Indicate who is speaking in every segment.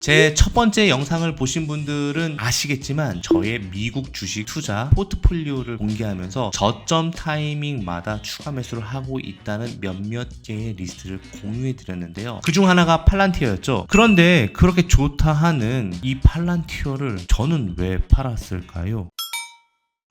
Speaker 1: 제 첫 번째 영상을 보신 분들은 아시겠지만 저의 미국 주식 투자 포트폴리오를 공개하면서 저점 타이밍마다 추가 매수를 하고 있다는 몇몇 개의 리스트를 공유해 드렸는데요. 그중 하나가 팔란티어였죠. 그런데 그렇게 좋다 하는 이 팔란티어를 저는 왜 팔았을까요?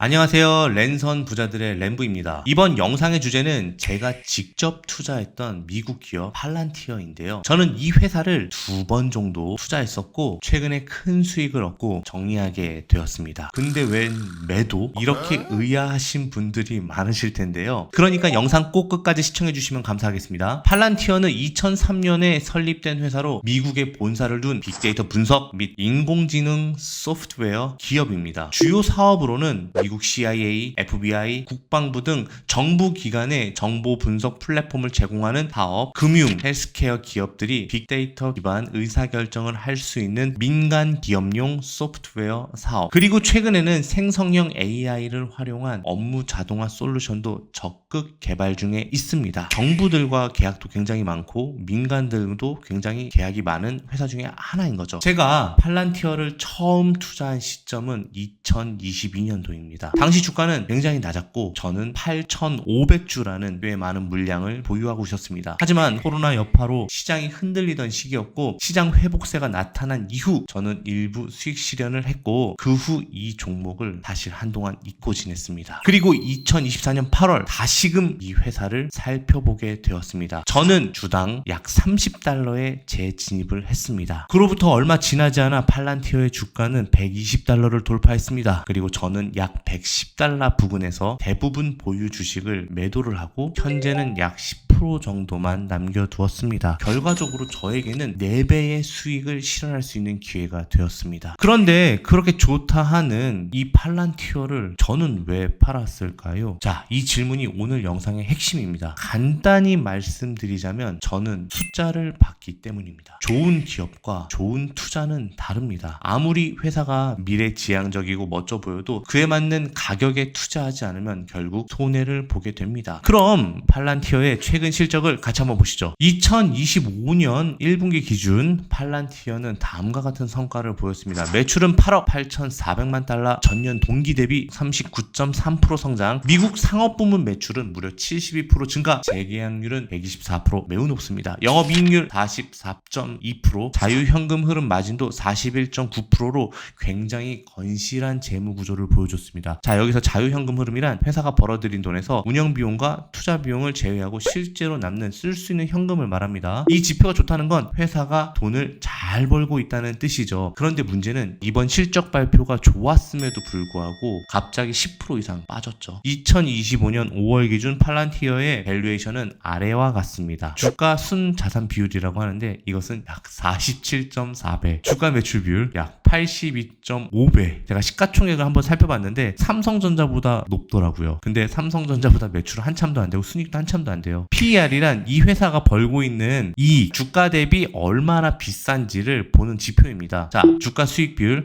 Speaker 1: 안녕하세요. 랜선 부자들의 랜부입니다. 이번 영상의 주제는 제가 직접 투자했던 미국 기업 팔란티어인데요. 저는 이 회사를 2번 정도 투자했었고 최근에 큰 수익을 얻고 정리하게 되었습니다. 근데 웬 매도? 이렇게 의아하신 분들이 많으실 텐데요. 그러니까 영상 꼭 끝까지 시청해 주시면 감사하겠습니다. 팔란티어는 2003년에 설립된 회사로 미국에 본사를 둔 빅데이터 분석 및 인공지능 소프트웨어 기업입니다. 주요 사업으로는 미국 CIA, FBI, 국방부 등 정부 기관의 정보 분석 플랫폼을 제공하는 사업, 금융, 헬스케어 기업들이 빅데이터 기반 의사결정을 할 수 있는 민간 기업용 소프트웨어 사업, 그리고 최근에는 생성형 AI를 활용한 업무 자동화 솔루션도 적극 개발 중에 있습니다. 정부들과 계약도 굉장히 많고 민간들도 굉장히 계약이 많은 회사 중에 하나인 거죠. 제가 팔란티어를 처음 투자한 시점은 2022년도입니다. 당시 주가는 굉장히 낮았고 저는 8,500주라는 꽤 많은 물량을 보유하고 있었습니다. 하지만 코로나 여파로 시장이 흔들리던 시기였고 시장 회복세가 나타난 이후 저는 일부 수익 실현을 했고 그 후 이 종목을 사실 한동안 잊고 지냈습니다. 그리고 2024년 8월 다시금 이 회사를 살펴보게 되었습니다. 저는 주당 약 30달러에 재진입을 했습니다. 그로부터 얼마 지나지 않아 팔란티어의 주가는 120달러를 돌파했습니다. 그리고 저는 약 110달러 부근에서 대부분 보유 주식을 매도를 하고 현재는 약 10% 정도만 남겨두었습니다. 결과적으로 저에게는 4배의 수익을 실현할 수 있는 기회가 되었습니다. 그런데 그렇게 좋다 하는 이 팔란티어를 저는 왜 팔았을까요? 자, 이 질문이 오늘 영상의 핵심입니다. 간단히 말씀드리자면 저는 숫자를 봤기 때문입니다. 좋은 기업과 좋은 투자는 다릅니다. 아무리 회사가 미래지향적이고 멋져 보여도 그에 맞는 가격에 투자하지 않으면 결국 손해를 보게 됩니다. 그럼 팔란티어의 최근 실적을 같이 한번 보시죠. 2025년 1분기 기준 팔란티어는 다음과 같은 성과를 보였습니다. 매출은 8억 8,400만 달러, 전년 동기 대비 39.3% 성장, 미국 상업부문 매출은 무려 72% 증가, 재계약률은 124%, 매우 높습니다. 영업이익률 44.2%, 자유현금 흐름 마진도 41.9%로 굉장히 건실한 재무 구조를 보여줬습니다. 자, 여기서 자유현금 흐름이란 회사가 벌어들인 돈에서 운영비용과 투자비용을 제외하고 실제로 남는 쓸 수 있는 현금을 말합니다. 이 지표가 좋다는 건 회사가 돈을 잘 벌고 있다는 뜻이죠. 그런데 문제는 이번 실적 발표가 좋았음에도 불구하고 갑자기 10% 이상 빠졌죠. 2025년 5월 기준 팔란티어의 밸류에이션은 아래와 같습니다. 주가 순자산 비율이라고 하는데 이것은 약 47.4배, 주가 매출 비율 약 82.5배. 제가 시가총액을 한번 살펴봤는데 삼성전자보다 높더라고요. 근데 삼성전자보다 매출은 한참도 안 되고 순이익도 한참도 안 돼요. PER이란 이 회사가 벌고 있는 이 주가 대비 얼마나 비싼지를 보는 지표입니다. 자, 주가 수익 비율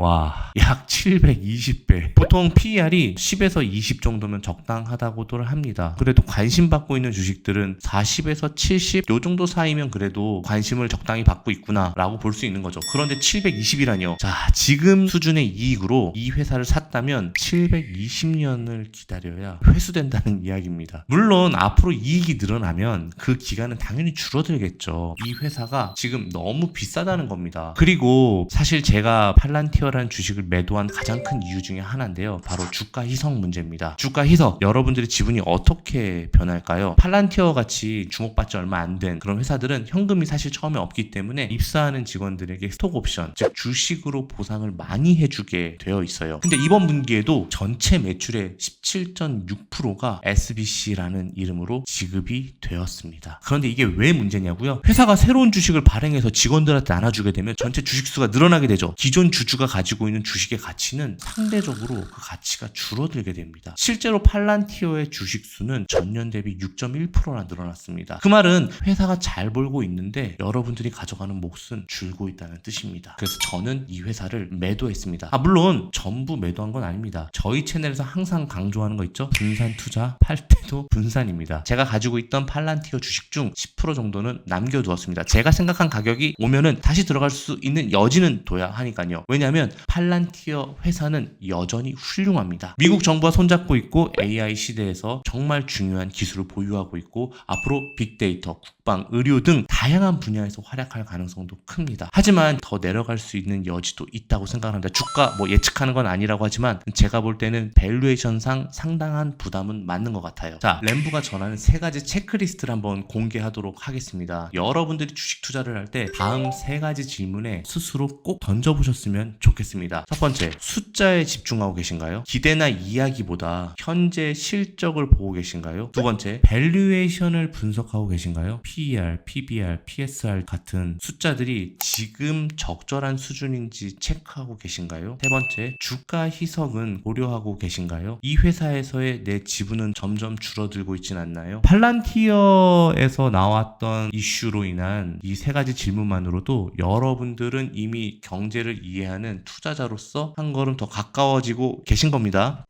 Speaker 1: 약 720배. 보통 PER이 10에서 20 정도면 적당하다고들 합니다. 그래도 관심 받고 있는 주식들은 40에서 70 요 정도 사이면 그래도 관심을 적당히 받고 있구나 라고 볼 수 있는 거죠. 그런데 720이라뇨. 자, 지금 수준의 이익으로 이 회사를 샀다면 720년을 기다려야 회수된다는 이야기입니다. 물론 앞으로 이익이 늘어나면 그 기간은 당연히 줄어들겠죠. 이 회사가 지금 너무 비싸다는 겁니다. 그리고 사실 제가 팔란티어라는 주식을 매도한 가장 큰 이유 중에 하나인데요. 바로 주가 희석 문제입니다. 주가 희석, 여러분들의 지분이 어떻게 변할까요? 팔란티어 같이 주목받지 얼마 안 된 그런 회사들은 현금이 사실 처음에 없기 때문에 입사하는 직원들에게 스톡 옵션, 즉 주식으로 보상을 많이 해주게 되어 있어요. 근데 이번 분기에도 전체 매출의 17.6%가 SBC라는 이름으로 지급이 되었습니다. 그런데 이게 왜 문제냐고요? 회사가 새로운 주식을 발행해서 직원들한테 나눠주게 되면 전체 주식수가 늘어나게 되죠. 기존 주주가 가지고 있는 주식의 가치는 상대적으로 그 가치가 줄어들게 됩니다. 실제로 팔란티어의 주식수는 전년 대비 6.1%나 늘어났습니다. 그 말은 회사가 잘 벌고 있는데 여러분들이 가져가는 몫은 줄고 있다는 뜻입니다. 그래서 저는 이 회사를 매도했습니다. 물론 전부 매도한 건 아닙니다. 저희 채널에서 항상 강조하는 거 있죠? 분산 투자, 팔 때도 분산입니다. 제가 가지고 있던 팔란티어 팔란티어 주식 중 10% 정도는 남겨두었습니다. 제가 생각한 가격이 오면은 다시 들어갈 수 있는 여지는 둬야 하니까요. 왜냐하면 팔란티어 회사는 여전히 훌륭합니다. 미국 정부와 손잡고 있고 AI 시대에서 정말 중요한 기술을 보유하고 있고 앞으로 빅데이터, 국방, 의료 등 다양한 분야에서 활약할 가능성도 큽니다. 하지만 더 내려갈 수 있는 여지도 있다고 생각합니다. 주가 예측하는 건 아니라고 하지만 제가 볼 때는 밸류에이션상 상당한 부담은 맞는 것 같아요. 자, 램부가 전하는 3가지 체크리스트를 한번 공개하도록 하겠습니다. 여러분들이 주식 투자를 할 때 다음 3가지 질문에 스스로 꼭 던져보셨으면 좋겠습니다. 첫 번째, 숫자에 집중하고 계신가요? 기대나 이야기보다 현재 실적을 보고 계신가요? 두 번째, 밸류에이션을 분석하고 계신가요? PER, PBR, PSR 같은 숫자들이 지금 적절한 수준인지 체크하고 계신가요? 세 번째, 주가 희석은 고려하고 계신가요? 이 회사에서의 내 지분은 점점 줄어들고 있진 않나요? 팔란티어에서 나왔던 이슈로 인한 이 3가지 질문만으로도 여러분들은 이미 경제를 이해하는 투자자로서 한 걸음 더 가까워지고 계신 겁니다.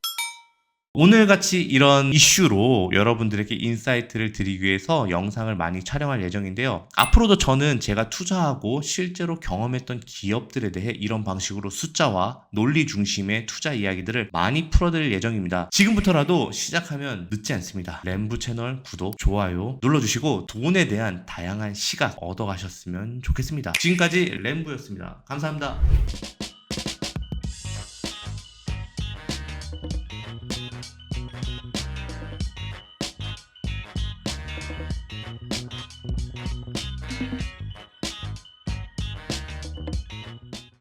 Speaker 1: 오늘같이 이런 이슈로 여러분들에게 인사이트를 드리기 위해서 영상을 많이 촬영할 예정인데요. 앞으로도 저는 제가 투자하고 실제로 경험했던 기업들에 대해 이런 방식으로 숫자와 논리 중심의 투자 이야기들을 많이 풀어드릴 예정입니다. 지금부터라도 시작하면 늦지 않습니다. 램부 채널 구독, 좋아요 눌러주시고 돈에 대한 다양한 시각 얻어가셨으면 좋겠습니다. 지금까지 램부였습니다. 감사합니다.